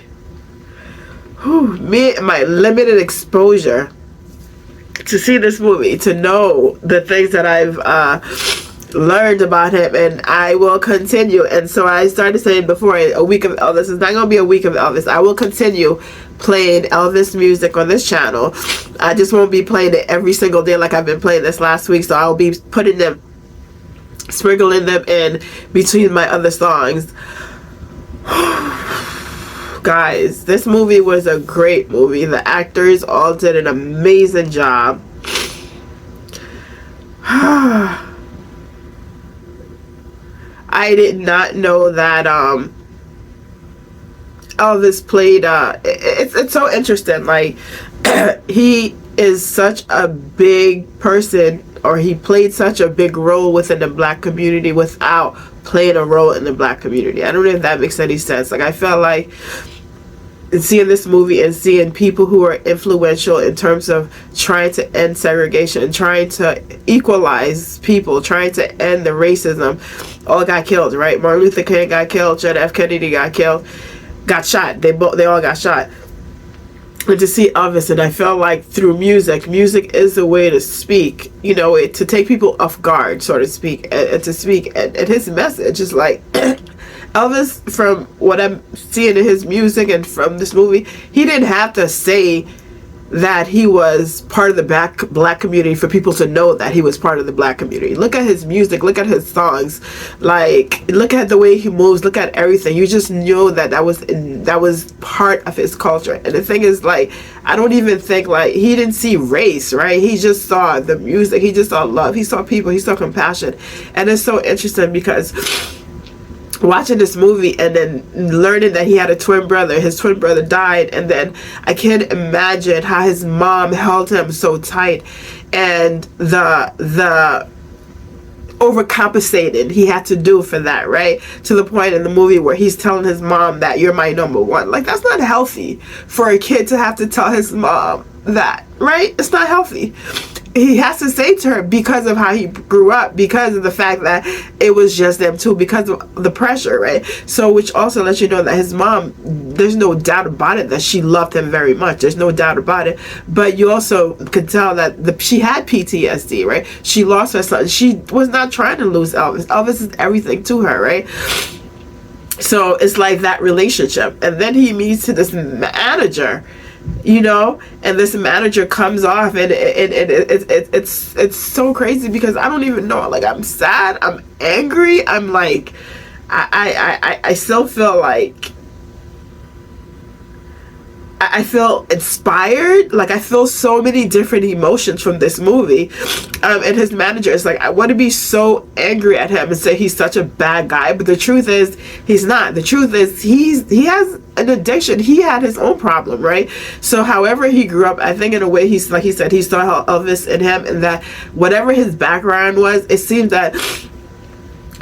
Whew, me and my limited exposure to see this movie, to know the things that I've learned about him, and I will continue. And so I started saying before, a week of Elvis is not going to be a week of Elvis. I will continue playing Elvis music on this channel. I just won't be playing it every single day like I've been playing this last week, so I'll be putting them, sprinkling them in between my other songs. Guys, this movie was a great movie. The actors all did an amazing job. I did not know that Elvis played it's so interesting. Like he is such a big person, or he played such a big role within the black community without playing a role in the black community. I don't know if that makes any sense. Like, I felt like seeing this movie and seeing people who are influential in terms of trying to end segregation, trying to equalize people, trying to end the racism, all got killed, right? Martin Luther King got killed, John F. Kennedy got killed, got shot. They all got shot. And to see Elvis, and I felt like through music is a way to speak, you know, to take people off guard, so to speak, and to speak, and his message is like, Elvis, from what I'm seeing in his music and from this movie, he didn't have to say that he was part of the black community for people to know that he was part of the black community. Look at his music, look at his songs, like, look at the way he moves, look at everything. You just know that that was part of his culture. And the thing is, like, I don't even think, like, he didn't see race, right? He just saw the music, he just saw love, he saw people, he saw compassion. And it's so interesting because watching this movie and then learning that he had a twin brother, his twin brother died, and then I can't imagine how his mom held him so tight, and the overcompensating he had to do for that, right? To the point in the movie where he's telling his mom that you're my number one. Like, that's not healthy for a kid to have to tell his mom that, right? It's not healthy. He has to say to her, because of how he grew up, because of the fact that it was just them two, because of the pressure, right? So, which also lets you know that his mom, there's no doubt about it that she loved him very much. There's no doubt about it. But you also could tell that she had PTSD, right? She lost her son. She was not trying to lose Elvis. Elvis is everything to her, right? So it's like that relationship. And then he meets this manager, you know, and this manager comes off, and it's so crazy because I don't even know, like, I'm sad, I'm angry, I'm like, I still feel like I feel inspired. Like, I feel so many different emotions from this movie. And his manager is like, I want to be so angry at him and say he's such a bad guy, but the truth is he's not. The truth is he has an addiction. He had his own problem, right? So however he grew up, I think in a way, he's, like he said, he saw Elvis in him, and that whatever his background was, it seems that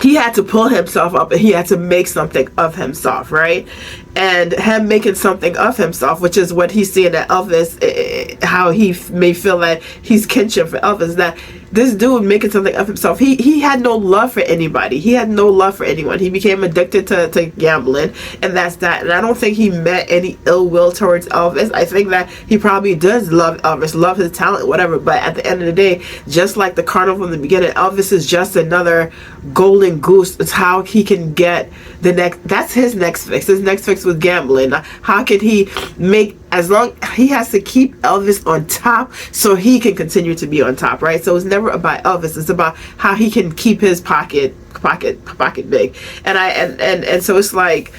he had to pull himself up and he had to make something of himself, right? And him making something of himself, which is what he's seeing at Elvis, how he may feel that he's kinship for Elvis, that this dude making something of himself, he had no love for anybody. He had no love for anyone. He became addicted to gambling, and that's that. And I don't think he met any ill will towards Elvis. I think that he probably does love Elvis, love his talent, whatever. But at the end of the day, just like the carnival in the beginning, Elvis is just another golden goose. It's how he can get the next, that's his next fix. His next fix was gambling. How can he make, as long he has to keep Elvis on top so he can continue to be on top, right? So it's never about Elvis, it's about how he can keep his pocket big. And so it's like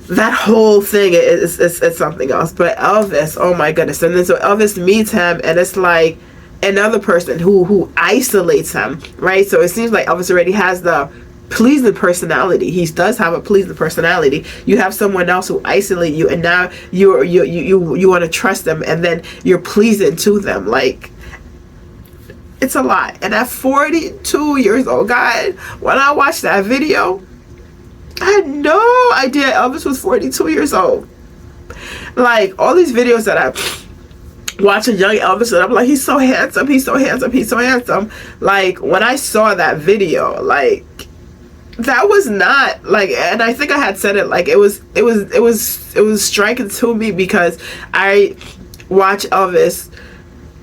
that whole thing is something else. But Elvis, oh my goodness. And then so Elvis meets him, and it's like another person who isolates him, right? So it seems like Elvis already has the pleasing personality. He does have a pleasing personality. You have someone else who isolate you, and now you want to trust them, and then you're pleasing to them. Like, it's a lot. And at 42 years old, God, when I watched that video, I had no idea Elvis was 42 years old. Like, all these videos that I watching young Elvis, and I'm like, he's so handsome, he's so handsome, he's so handsome. Like, when I saw that video, like, that was not like, and I think I had said it, like, it was striking to me because I watch Elvis.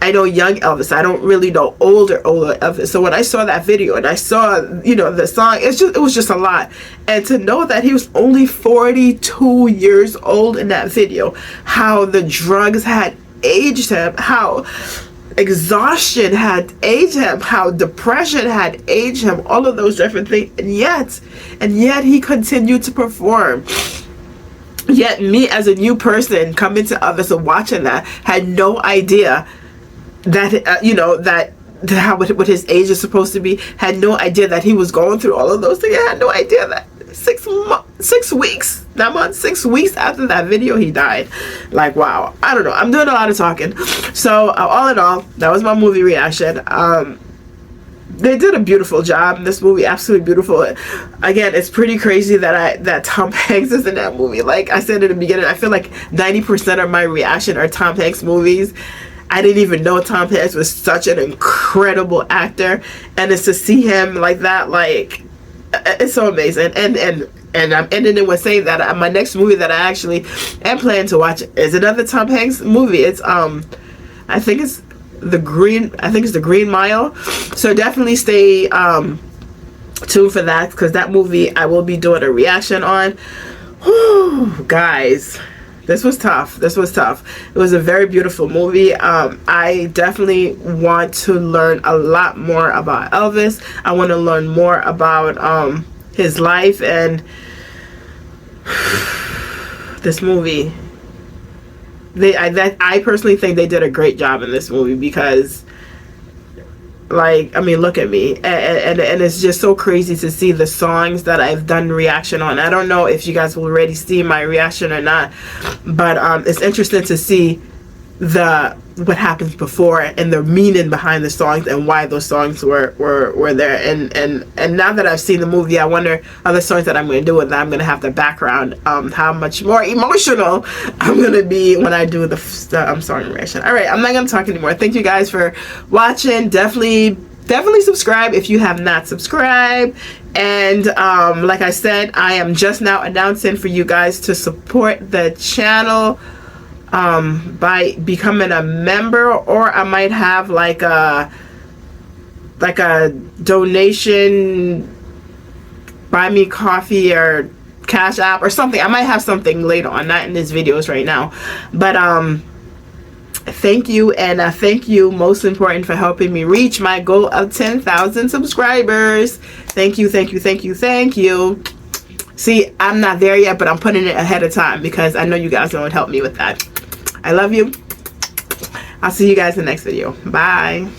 I know young Elvis. I don't really know older Elvis. So when I saw that video and I saw, you know, the song, it was just a lot. And to know that he was only 42 years old in that video, how the drugs had aged him, how exhaustion had aged him, how depression had aged him, all of those different things, and yet he continued to perform. Yet me, as a new person coming to Elvis and watching that, had no idea that you know, that how what his age is supposed to be, had no idea that he was going through all of those things. I had no idea that. 6 weeks, not months, 6 weeks after that video, he died. Like, wow. I don't know. I'm doing a lot of talking. So all in all, that was my movie reaction. They did a beautiful job in this movie, absolutely beautiful. Again, it's pretty crazy that Tom Hanks is in that movie. Like I said in the beginning, I feel like 90% of my reaction are Tom Hanks movies. I didn't even know Tom Hanks was such an incredible actor, and it's to see him like that, like, it's so amazing. And I'm ending it with saying that my next movie that I actually am planning to watch is another Tom Hanks movie. It's I think it's the Green Mile. So definitely stay tuned for that, because that movie I will be doing a reaction on. Whew, guys, this was tough. It was a very beautiful movie. I definitely want to learn a lot more about Elvis. I want to learn more about his life, and this movie, I personally think they did a great job in this movie, because, like, I mean, look at me, and it's just so crazy to see the songs that I've done reaction on. I don't know if you guys will already see my reaction or not, but it's interesting to see what happens before and the meaning behind the songs and why those songs were there. And now that I've seen the movie, I wonder other songs that I'm going to do, and I'm going to have the background, how much more emotional I'm going to be when I do the song reaction. All right, I'm not going to talk anymore. Thank you guys for watching. Definitely subscribe if you have not subscribed. And like I said, I am just now announcing for you guys to support the channel by becoming a member, or I might have like a donation, buy me coffee or Cash App or something. I might have something later on, not in these videos right now, but thank you. And thank you, most important, for helping me reach my goal of 10,000 subscribers. Thank you. See, I'm not there yet, but I'm putting it ahead of time because I know you guys will help me with that. I love you. I'll see you guys in the next video. Bye.